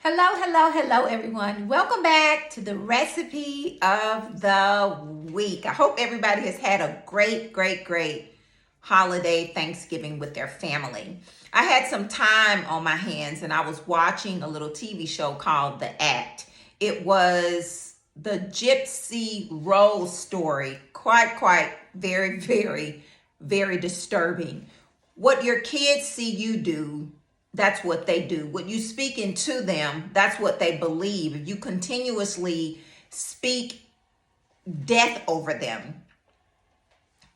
Hello, everyone. Welcome back to the recipe of the week. I hope everybody has had a great holiday Thanksgiving with their family. I had some time on my hands and I was watching a little TV show called The Act. It was the Gypsy Rose story. Quite, very disturbing. What your kids see you do, that's what they do. What you speak into them, that's what they believe. If you continuously speak death over them,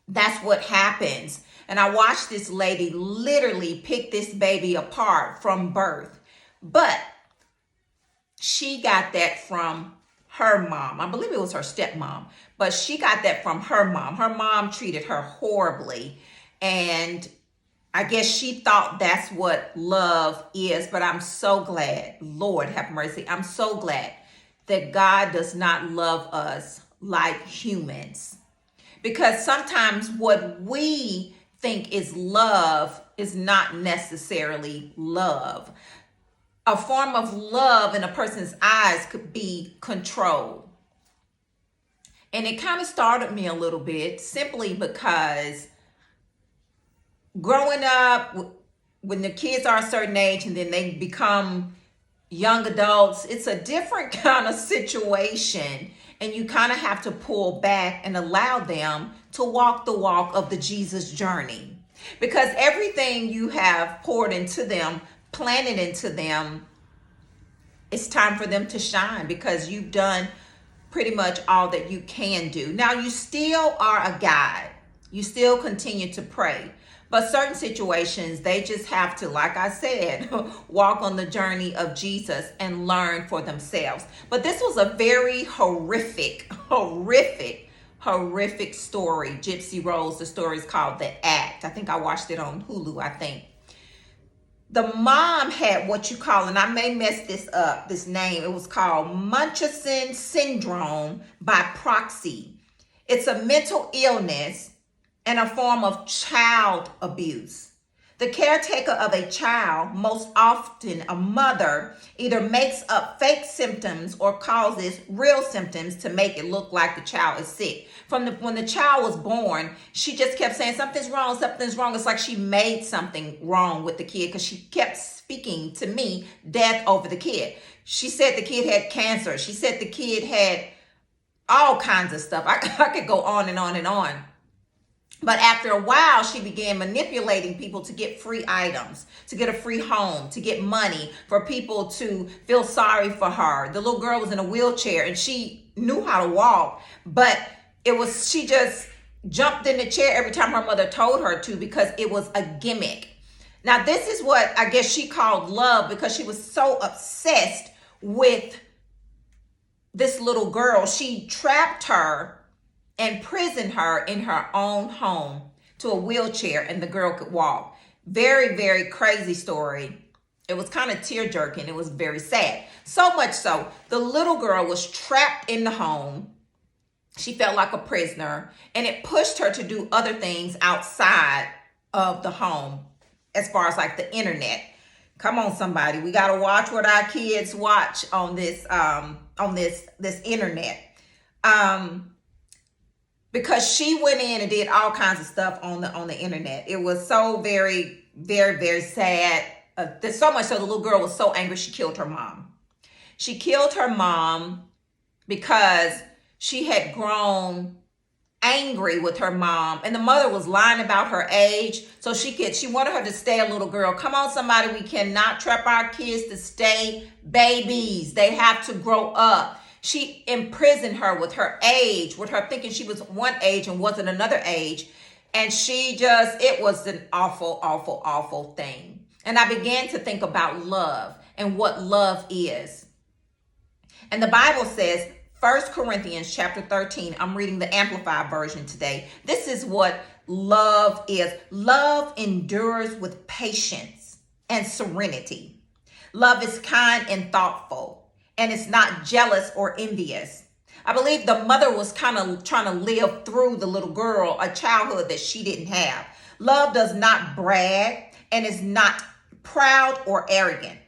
that's what happens. And I watched this lady literally pick this baby apart from birth. But she got that from her mom. I believe it was her stepmom, but she got that from her mom. Her mom treated her horribly. And I guess she thought that's what love is, but I'm so glad, Lord have mercy, I'm so glad that God does not love us like humans. Because sometimes what we think is love is not necessarily love. A form of love in a person's eyes could be control. And it kind of startled me a little bit simply because growing up, when the kids are a certain age and then they become young adults, it's a different kind of situation. And you kind of have to pull back and allow them to walk the walk of the Jesus journey. Because everything you have poured into them, planted into them, it's time for them to shine because you've done pretty much all that you can do. Now, you still are a guide. You still continue to pray. But certain situations, they just have to, like I said, walk on the journey of Jesus and learn for themselves. But this was a very horrific story. Gypsy Rose, the story is called The Act. I think I watched it on Hulu, I think. The mom had what you call, and I may mess this up, this name, it was called Munchausen syndrome by proxy. It's a mental illness and a form of child abuse. The caretaker of a child, most often a mother, either makes up fake symptoms or causes real symptoms to make it look like the child is sick. When the child was born, she just kept saying something's wrong. It's like she made something wrong with the kid because she kept speaking to me death over the kid. She said the kid had cancer. She said the kid had all kinds of stuff. I could go on and on and on. But after a while, she began manipulating people to get free items, to get a free home, to get money, for people to feel sorry for her. The little girl was in a wheelchair and she knew how to walk, but she just jumped in the chair every time her mother told her to because it was a gimmick. Now, this is what I guess she called love because she was so obsessed with this little girl. She trapped her and prisoned her in her own home to a wheelchair, and the girl could walk. Very crazy story. It was kind of tear-jerking. It was very sad. So much so, the little girl was trapped in the home. She felt like a prisoner, and it pushed her to do other things outside of the home, as far as like the internet. Come on, somebody. We got to watch what our kids watch on this internet. Because she went in and did all kinds of stuff on the internet. It was so very sad. There's so much so the little girl was so angry she killed her mom. She killed her mom because she had grown angry with her mom, and the mother was lying about her age so she wanted her to stay a little girl. Come on, somebody. We cannot trap our kids to stay babies. They have to grow up. She imprisoned her with her age, with her thinking she was one age and wasn't another age. And it was an awful thing. And I began to think about love and what love is. And the Bible says, 1 Corinthians chapter 13, I'm reading the Amplified version today. This is what love is. Love endures with patience and serenity. Love is kind and thoughtful. And it's not jealous or envious. I believe the mother was kind of trying to live through the little girl, a childhood that she didn't have. Love does not brag and is not proud or arrogant.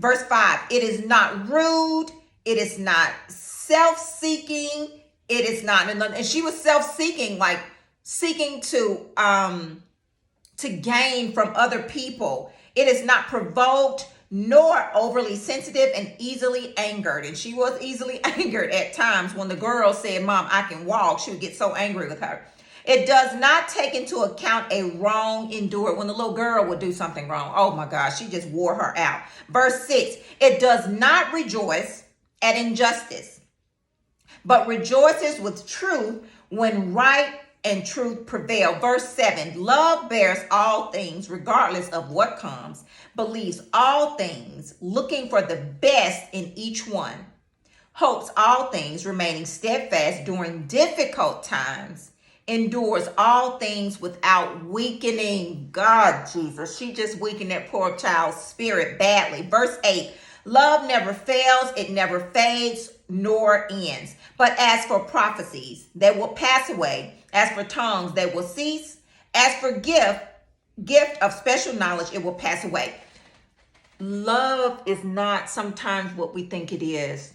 Verse 5, it is not rude. It is not self-seeking. It is not, and she was self-seeking, like seeking to gain from other people. It is not provoked nor overly sensitive and easily angered. And she was easily angered at times. When the girl said, Mom, I can walk, she would get so angry with her. It does not take into account a wrong endured. When the little girl would do something wrong, oh my gosh, she just wore her out. Verse 6, it does not rejoice at injustice, but rejoices with truth when right and truth prevail. Verse 7, love bears all things regardless of what comes, believes all things, looking for the best in each one, hopes all things, remaining steadfast during difficult times, endures all things without weakening. God, Jesus, she just weakened that poor child's spirit badly. Verse 8, love never fails, it never fades nor ends. But as for prophecies, they will pass away. As for tongues, they will cease. As for gift of special knowledge, it will pass away. Love is not sometimes what we think it is.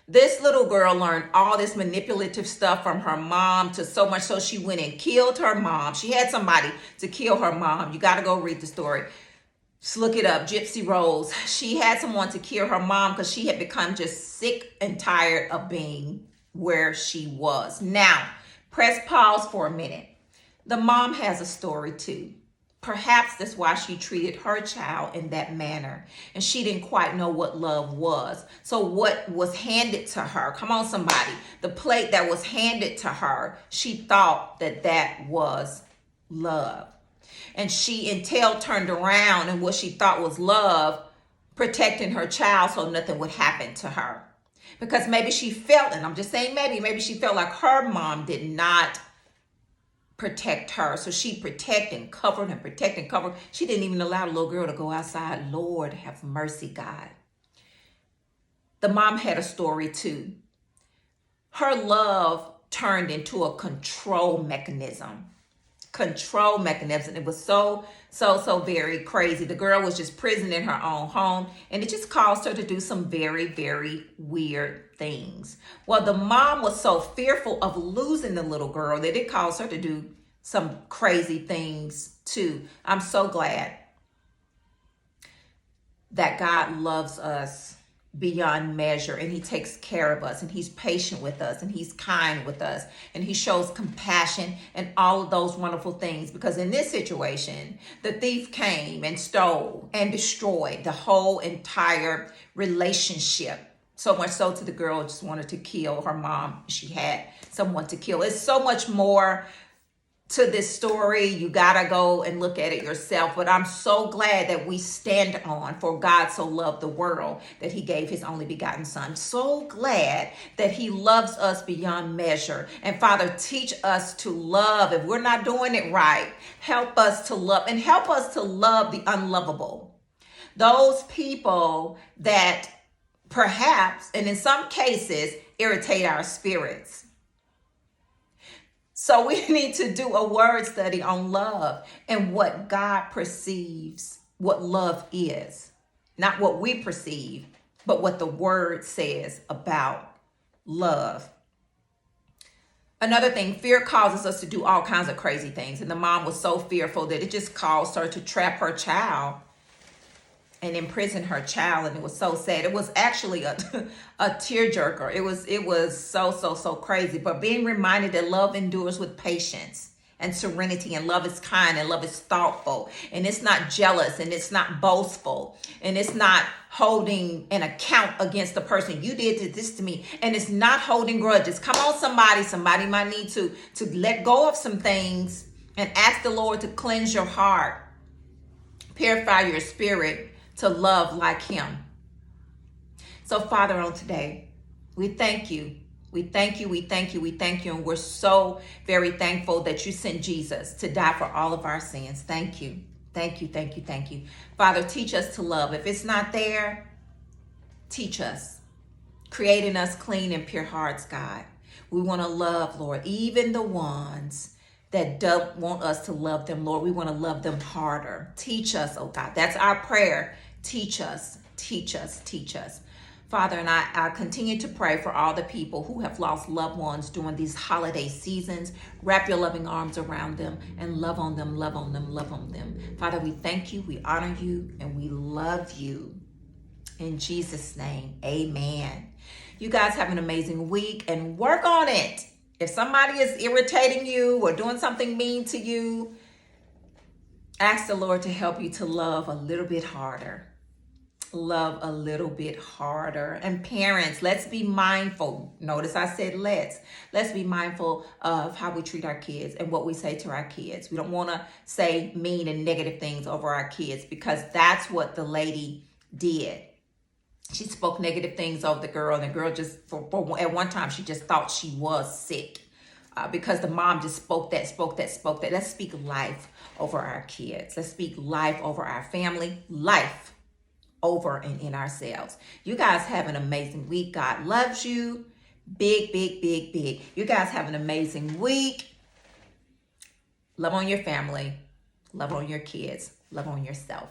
This little girl learned all this manipulative stuff from her mom, to so much so she went and killed her mom. She had somebody to kill her mom. You got to go read the story. Just look it up, Gypsy Rose. She had someone to kill her mom because she had become just sick and tired of being where she was. Now, press pause for a minute. The mom has a story too. Perhaps that's why she treated her child in that manner. And she didn't quite know what love was. So what was handed to her, come on somebody, the plate that was handed to her, she thought that that was love. And she until turned around and what she thought was love, protecting her child so nothing would happen to her. Because maybe she felt, and I'm just saying maybe she felt like her mom did not protect her. So she protected and covered and protected and covered. She didn't even allow the little girl to go outside. Lord, have mercy, God. The mom had a story too. Her love turned into a control mechanism. It was so very crazy. The girl was just prisoned in her own home, and it just caused her to do some very, very weird things. Well, the mom was so fearful of losing the little girl that it caused her to do some crazy things too. I'm so glad that God loves us beyond measure, and he takes care of us, and he's patient with us, and he's kind with us, and he shows compassion and all of those wonderful things. Because in this situation, the thief came and stole and destroyed the whole entire relationship. So much so to the girl just wanted to kill her mom. She had someone to kill. It's so much more to this story. You gotta go and look at it yourself. But I'm so glad that we stand on, for God so loved the world that he gave his only begotten son. So glad that he loves us beyond measure. And Father, teach us to love. If we're not doing it right, help us to love, and help us to love the unlovable. Those people that perhaps, and in some cases, irritate our spirits. So we need to do a word study on love and what God perceives what love is. Not what we perceive, but what the word says about love. Another thing, fear causes us to do all kinds of crazy things. And the mom was so fearful that it just caused her to trap her child and imprison her child. And it was so sad. It was actually a tearjerker. It was so crazy. But being reminded that love endures with patience and serenity, and love is kind, and love is thoughtful, and it's not jealous, and it's not boastful, and it's not holding an account against the person. You did this to me. And it's not holding grudges. Come on, somebody might need to let go of some things and ask the Lord to cleanse your heart, purify your spirit, to love like him. So Father, on today, we thank you. We thank you. And we're so very thankful that you sent Jesus to die for all of our sins. Thank you. Father, teach us to love. If it's not there, teach us. Create in us clean and pure hearts, God. We want to love, Lord, even the ones that don't want us to love them, Lord. We want to love them harder. Teach us, oh God. That's our prayer. Teach us, teach us, teach us. Father, and I continue to pray for all the people who have lost loved ones during these holiday seasons. Wrap your loving arms around them and love on them, love on them, love on them. Father, we thank you, we honor you, and we love you. In Jesus' name, amen. You guys have an amazing week and work on it. If somebody is irritating you or doing something mean to you, ask the Lord to help you to love a little bit harder. Love a little bit harder. And parents, let's be mindful. Notice I said let's be mindful of how we treat our kids and what we say to our kids. We don't want to say mean and negative things over our kids, because that's what the lady did. She spoke negative things over the girl, and the girl just at one time she just thought she was sick, because the mom just spoke that. Let's speak life over our kids. Let's speak life over our family, life over and in ourselves. You guys have an amazing week. God loves you. Big, big, big, big. You guys have an amazing week. Love on your family. Love on your kids. Love on yourself.